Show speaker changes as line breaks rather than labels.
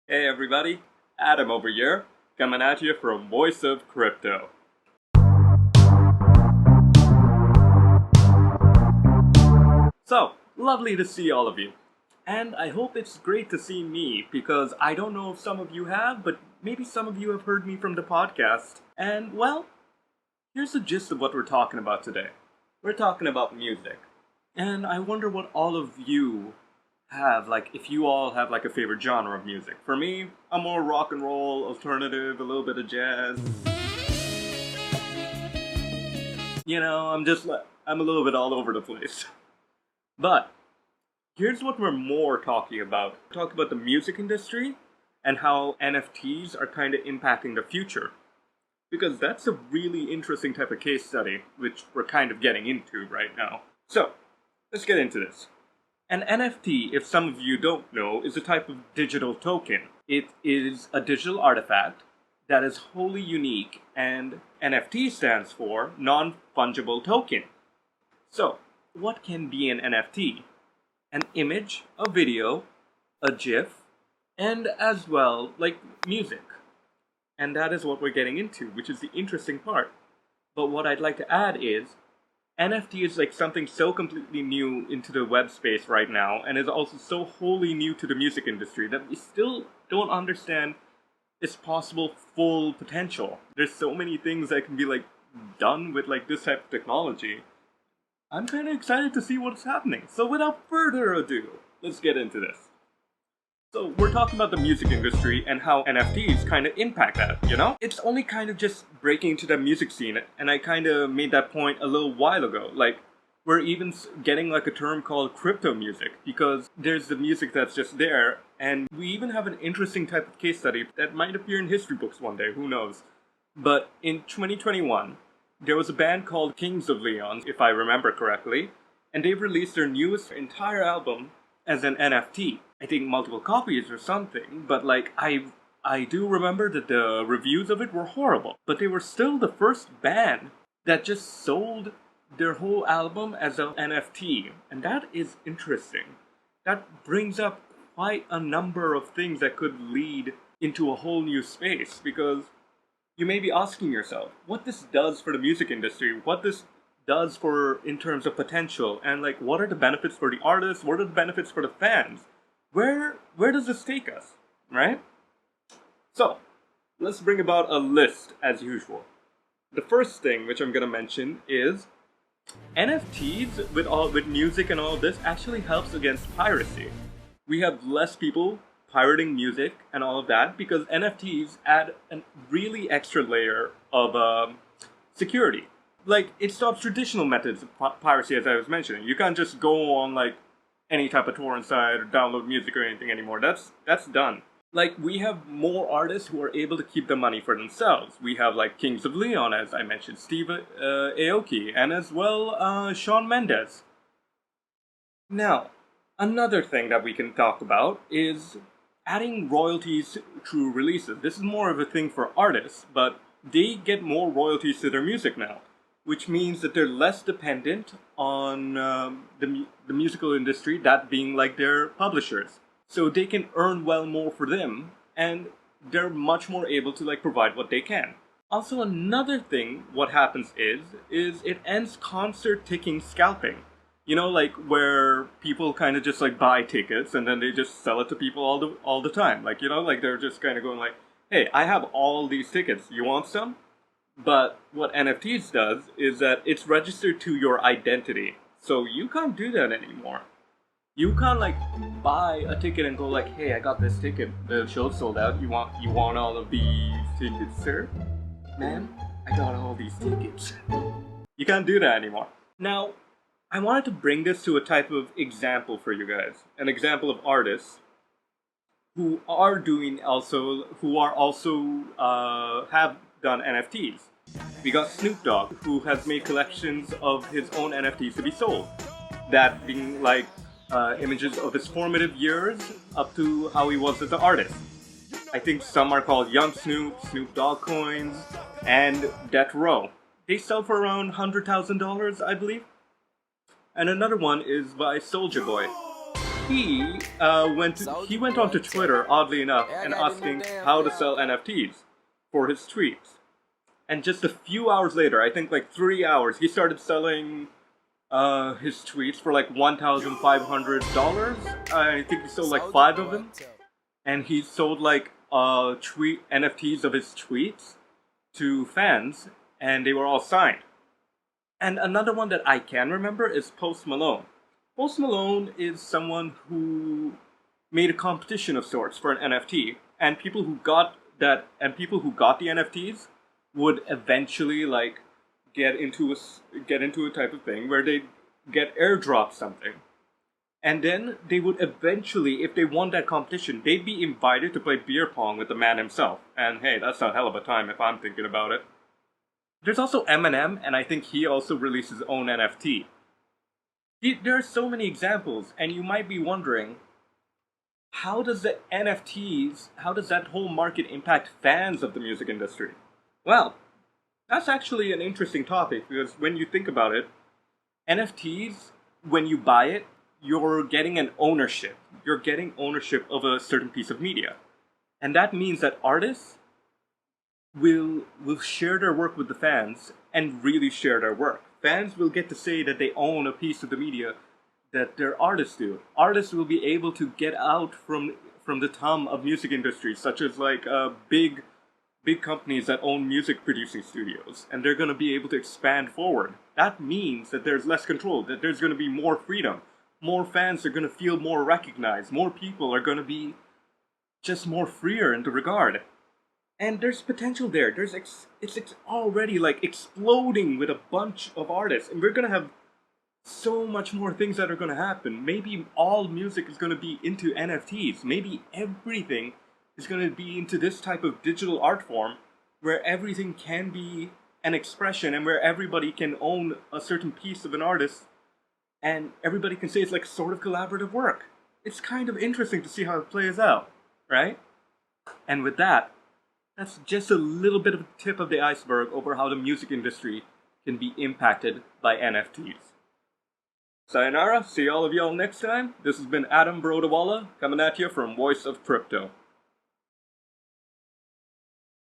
Hey everybody, Adam over here, coming at you from Voice of Crypto. So, lovely to see all of you. And I hope it's great to see me, because I don't know if some of you have, but maybe some of you have heard me from the podcast. And, well, here's the gist of what we're talking about today. We're talking about music. And I wonder what all of you have, like, if you all have, like, a favorite genre of music. For me, I'm more rock and roll, alternative, a little bit of jazz. You know, I'm a little bit all over the place. But, here's what we're more talking about. Talk about the music industry and how NFTs are kind of impacting the future. Because that's a really interesting type of case study, which we're kind of getting into right now. So, let's get into this. An NFT, if some of you don't know, is a type of digital token. It is a digital artifact that is wholly unique, and NFT stands for non-fungible token. So, what can be an NFT? An image, a video, a GIF, and as well, like music. And that is what we're getting into, which is the interesting part. But what I'd like to add is, NFT is like something so completely new into the web space right now, and is also so wholly new to the music industry that we still don't understand its possible full potential. There's so many things that can be like done with like this type of technology. I'm kind of excited to see what's happening. So without further ado, let's get into this. So we're talking about the music industry and how NFTs kind of impact that, you know? It's only kind of just breaking into the music scene, and I kind of made that point a little while ago. Like, we're even getting like a term called crypto music, because there's the music that's just there, and we even have an interesting type of case study that might appear in history books one day, who knows. But in 2021, there was a band called Kings of Leon, if I remember correctly, and they've released their newest entire album as an NFT. I think multiple copies or something, but like I do remember that the reviews of it were horrible. But they were still the first band that just sold their whole album as an NFT, and that is interesting. That brings up quite a number of things that could lead into a whole new space, because you may be asking yourself, what this does for the music industry, what this does for in terms of potential, and like what are the benefits for the artists, what are the benefits for the fans? Where does this take us, right? So, let's bring about a list as usual. The first thing which I'm gonna mention is NFTs with music and all this actually helps against piracy. We have less people pirating music and all of that because NFTs add a really extra layer of security. Like, it stops traditional methods of piracy, as I was mentioning. You can't just go on like any type of torrent site or download music or anything anymore. That's done. Like, we have more artists who are able to keep the money for themselves. We have like Kings of Leon, as I mentioned, Steve Aoki, and as well Shawn Mendes. Now, another thing that we can talk about is adding royalties to releases. This is more of a thing for artists, but they get more royalties to their music now, which means that they're less dependent on the musical industry, that being like their publishers. So they can earn well more for them, and they're much more able to like provide what they can. Also, another thing, what happens is it ends concert ticking scalping. You know, like where people kind of just like buy tickets and then they just sell it to people all the time. Like, you know, like they're just kind of going like, hey, I have all these tickets, you want some? But what NFTs does is that it's registered to your identity. So you can't do that anymore. You can't like buy a ticket and go like, hey, I got this ticket, the show's sold out, you want all of these tickets, sir? Ma'am, I got all these tickets. You can't do that anymore. Now, I wanted to bring this to a type of example for you guys. An example of artists who are also have done NFTs. We got Snoop Dogg, who has made collections of his own NFTs to be sold. That being like images of his formative years up to how he was as an artist. I think some are called Young Snoop, Snoop Dogg coins, and Death Row. They sell for around $100,000, I believe. And another one is by Soulja Boy. he went onto Twitter, oddly enough, and asking how to sell NFTs for his tweets. And just a few hours later, I think like 3 hours, he started selling his tweets for like $1,500. I think he sold like 5 of them, and he sold like tweet NFTs of his tweets to fans, and they were all signed. And another one that I can remember is Post Malone. Post Malone is someone who made a competition of sorts for an NFT, and people who got the NFTs would eventually like get into a type of thing where they get airdropped something. And then they would eventually, if they won that competition, they'd be invited to play beer pong with the man himself. And hey, that's a hell of a time if I'm thinking about it. There's also Eminem, and I think he also released his own NFT. There are so many examples, and you might be wondering, how does that whole market impact fans of the music industry? Well, that's actually an interesting topic, because when you think about it, NFTs, when you buy it, you're getting an ownership. You're getting ownership of a certain piece of media. And that means that artists will share their work with the fans and really share their work. Fans will get to say that they own a piece of the media that their artists do. Artists will be able to get out from the thumb of music industries, such as like big companies that own music producing studios, and they're going to be able to expand forward. That means that there's less control, that there's going to be more freedom. More fans are going to feel more recognized. More people are going to be just more freer in the regard. And there's potential there. It's already like exploding with a bunch of artists, and we're gonna have so much more things that are gonna happen. Maybe all music is gonna be into NFTs. Maybe everything is gonna be into this type of digital art form, where everything can be an expression, and where everybody can own a certain piece of an artist, and everybody can say it's like sort of collaborative work. It's kind of interesting to see how it plays out, right? And with that, that's just a little bit of a tip of the iceberg over how the music industry can be impacted by NFTs. Sayonara, see all of y'all next time. This has been Adam Brodawalla coming at you from Voice of Crypto.